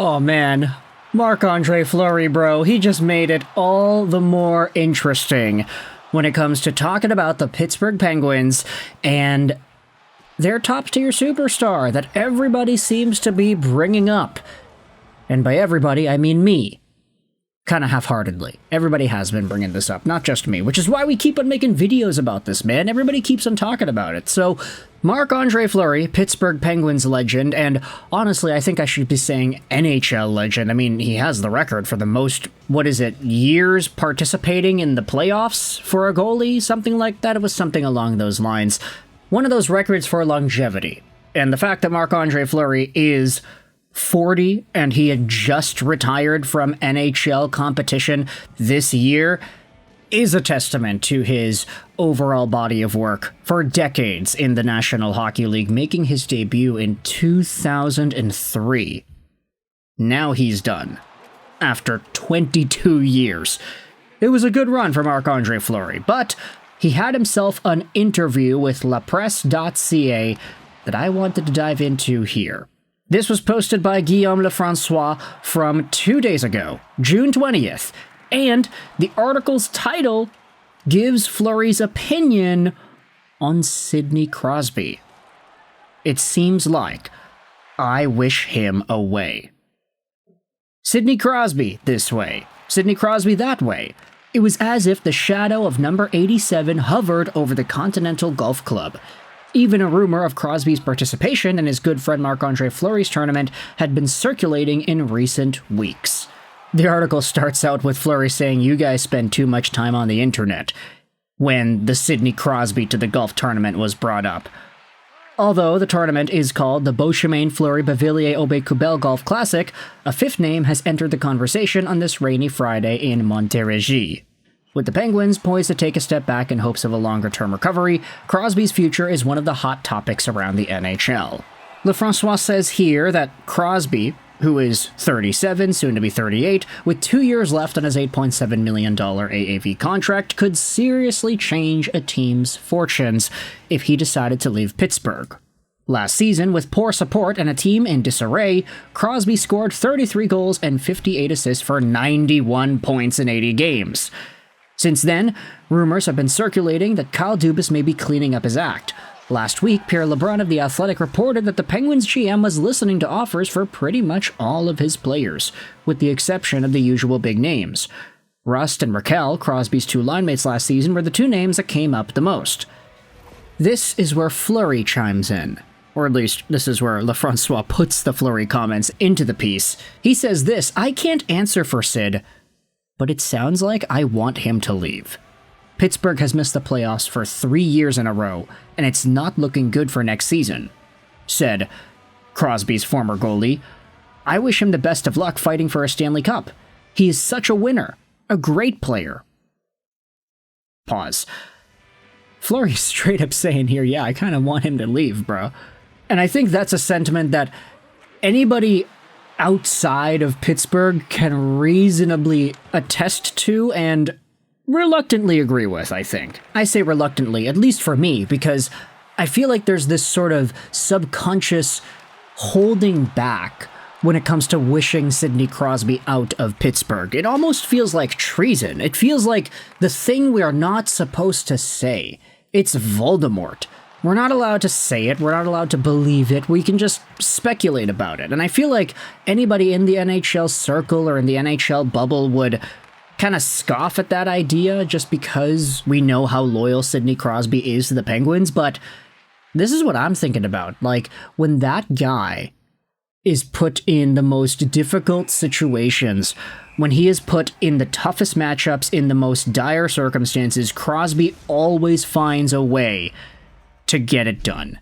Oh man, Marc-Andre Fleury, bro, he just made it all the more interesting when it comes to talking about the Pittsburgh Penguins and their top-tier superstar that everybody seems to be bringing up. And by everybody, I mean me. Kind of half-heartedly. Everybody has been bringing this up, not just me, which is why we keep on making videos about this, man. Everybody keeps on talking about it. So, Marc-Andre Fleury, Pittsburgh Penguins legend, and honestly, I think I should be saying NHL legend. I mean, he has the record for the most, years participating in the playoffs for a goalie? Something like that. It was something along those lines. One of those records for longevity. And the fact that Marc-Andre Fleury is 40 and he had just retired from NHL competition this year is a testament to his overall body of work for decades in the National Hockey League, making his debut in 2003. Now he's done. After 22 years. It was a good run for Marc-Andre Fleury, but he had himself an interview with lapresse.ca that I wanted to dive into here. This was posted by Guillaume Lefrancois from 2 days ago, June 20th, and the article's title gives Fleury's opinion on Sidney Crosby. It seems like I wish him away. Sidney Crosby this way, Sidney Crosby that way. It was as if the shadow of number 87 hovered over the Continental Golf Club. Even a rumor of Crosby's participation in his good friend Marc-Andre Fleury's tournament had been circulating in recent weeks. The article starts out with Fleury saying, "You guys spend too much time on the internet," when the Sidney Crosby to the golf tournament was brought up. Although the tournament is called the Beauchemin Fleury Bavilliers Aubé-Kubel Golf Classic, a fifth name has entered the conversation on this rainy Friday in Montérégie. With the Penguins poised to take a step back in hopes of a longer-term recovery, Crosby's future is one of the hot topics around the NHL. Lefrancois says here that Crosby, who is 37, soon to be 38, with 2 years left on his $8.7 million AAV contract, could seriously change a team's fortunes if he decided to leave Pittsburgh. Last season, with poor support and a team in disarray, Crosby scored 33 goals and 58 assists for 91 points in 80 games. Since then, rumors have been circulating that Kyle Dubas may be cleaning up his act. Last week, Pierre LeBrun of The Athletic reported that the Penguins GM was listening to offers for pretty much all of his players, with the exception of the usual big names. Rust and Raquel, Crosby's two linemates last season, were the two names that came up the most. This is where Fleury chimes in. Or at least, this is where Lefrancois puts the Fleury comments into the piece. He says this, "I can't answer for Sid, but it sounds like I want him to leave. Pittsburgh has missed the playoffs for 3 years in a row, and it's not looking good for next season," said Crosby's former goalie. "I wish him the best of luck fighting for a Stanley Cup. He is such a winner, a great player." Pause. Fleury's straight up saying here, yeah, I kind of want him to leave, bro. And I think that's a sentiment that anybody outside of Pittsburgh can reasonably attest to and reluctantly agree with, I think. I say reluctantly, at least for me, because I feel like there's this sort of subconscious holding back when it comes to wishing Sidney Crosby out of Pittsburgh. It almost feels like treason. It feels like the thing we are not supposed to say. It's Voldemort. We're not allowed to say it, we're not allowed to believe it, we can just speculate about it. And I feel like anybody in the NHL circle or in the NHL bubble would kind of scoff at that idea just because we know how loyal Sidney Crosby is to the Penguins, but this is what I'm thinking about. Like, when that guy is put in the most difficult situations, when he is put in the toughest matchups, in the most dire circumstances, Crosby always finds a way to get it done.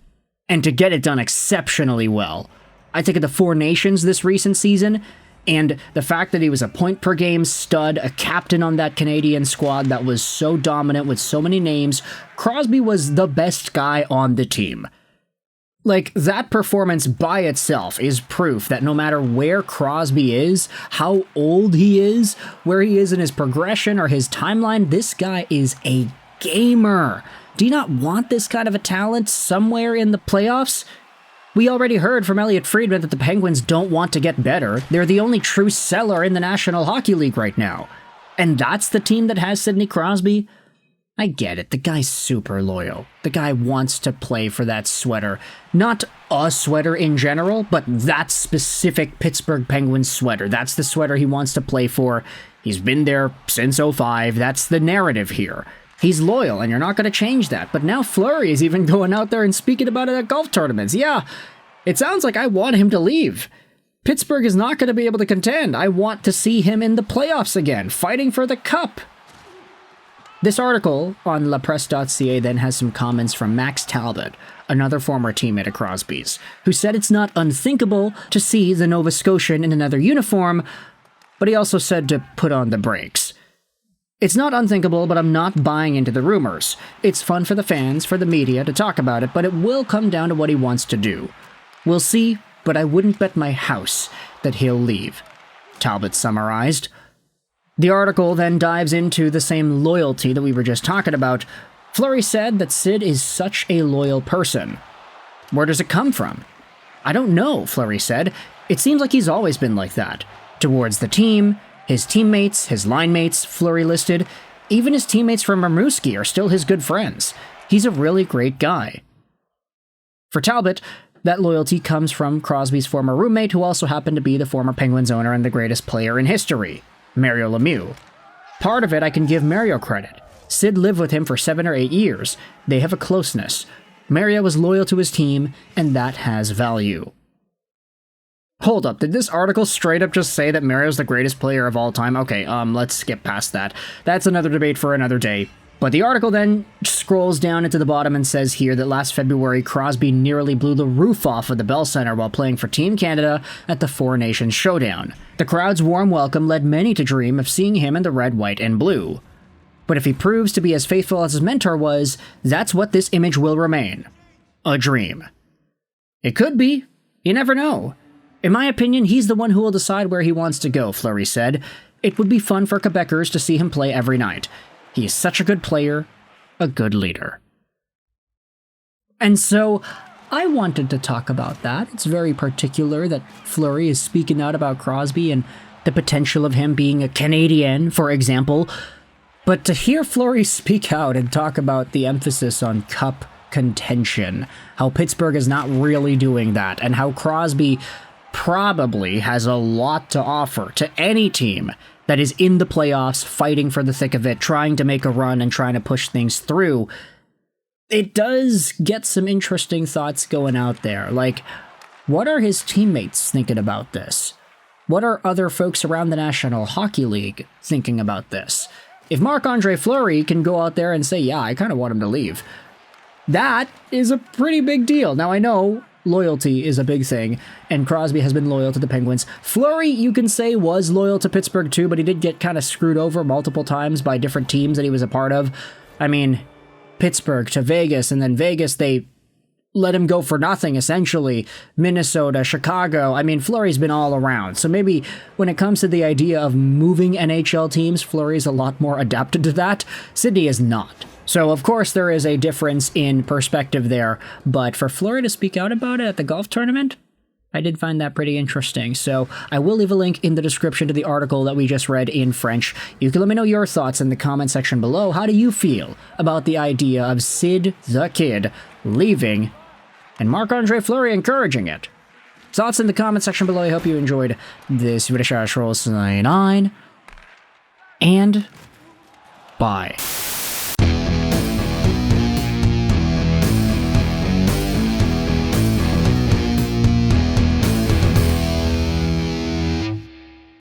And to get it done exceptionally well. I think of the Four Nations this recent season, and the fact that he was a point-per-game stud, a captain on that Canadian squad that was so dominant with so many names, Crosby was the best guy on the team. Like, that performance by itself is proof that no matter where Crosby is, how old he is, where he is in his progression or his timeline, this guy is a gamer. Do you not want this kind of a talent somewhere in the playoffs? We already heard from Elliotte Friedman that the Penguins don't want to get better. They're the only true seller in the National Hockey League right now. And that's the team that has Sidney Crosby? I get it. The guy's super loyal. The guy wants to play for that sweater. Not a sweater in general, but that specific Pittsburgh Penguins sweater. That's the sweater he wants to play for. He's been there since '05. That's the narrative here. He's loyal, and you're not going to change that. But now Fleury is even going out there and speaking about it at golf tournaments. Yeah, it sounds like I want him to leave. Pittsburgh is not going to be able to contend. I want to see him in the playoffs again, fighting for the cup. This article on lapresse.ca then has some comments from Max Talbot, another former teammate of Crosby's, who said it's not unthinkable to see the Nova Scotian in another uniform, but he also said to put on the brakes. It's not unthinkable, but I'm not buying into the rumors. It's fun for the fans, for the media to talk about it, but it will come down to what he wants to do. We'll see, but I wouldn't bet my house that he'll leave, Talbot summarized. The article then dives into the same loyalty that we were just talking about. Fleury said that Sid is such a loyal person. Where does it come from? I don't know, Fleury said. It seems like he's always been like that. Towards the team, his teammates, his line mates, Fleury listed. Even his teammates from Rimouski are still his good friends. He's a really great guy. For Talbot, that loyalty comes from Crosby's former roommate, who also happened to be the former Penguins owner and the greatest player in history, Mario Lemieux. Part of it I can give Mario credit. Sid lived with him for 7 or 8 years. They have a closeness. Mario was loyal to his team, and that has value. Hold up, did this article straight up just say that Mario's the greatest player of all time? Okay, let's skip past that. That's another debate for another day. But the article then scrolls down into the bottom and says here that last February, Crosby nearly blew the roof off of the Bell Centre while playing for Team Canada at the Four Nations Showdown. The crowd's warm welcome led many to dream of seeing him in the red, white, and blue. But if he proves to be as faithful as his mentor was, that's what this image will remain. A dream. It could be. You never know. In my opinion, he's the one who will decide where he wants to go, Fleury said. It would be fun for Quebecers to see him play every night. He is such a good player, a good leader. And so, I wanted to talk about that. It's very particular that Fleury is speaking out about Crosby and the potential of him being a Canadian, for example. But to hear Fleury speak out and talk about the emphasis on cup contention, how Pittsburgh is not really doing that, and how Crosby probably has a lot to offer to any team that is in the playoffs, fighting for the thick of it, trying to make a run and trying to push things through, it does get some interesting thoughts going out there. Like, what are his teammates thinking about this? What are other folks around the National Hockey League thinking about this? If Marc-Andre Fleury can go out there and say, yeah, I kind of want him to leave, that is a pretty big deal. Now, I know loyalty is a big thing, and Crosby has been loyal to the Penguins. Fleury, you can say, was loyal to Pittsburgh too, but he did get kind of screwed over multiple times by different teams that he was a part of. I mean, Pittsburgh to Vegas, and then Vegas, they let him go for nothing, essentially. Minnesota, Chicago. I mean, Fleury's been all around. So maybe when it comes to the idea of moving NHL teams, Fleury's a lot more adapted to that. Sidney is not. So, of course, there is a difference in perspective there, but for Fleury to speak out about it at the golf tournament, I did find that pretty interesting. So, I will leave a link in the description to the article that we just read in French. You can let me know your thoughts in the comment section below. How do you feel about the idea of Sid the Kid leaving and Marc-Andre Fleury encouraging it? Thoughts in the comment section below. I hope you enjoyed this video. Sign on, and bye.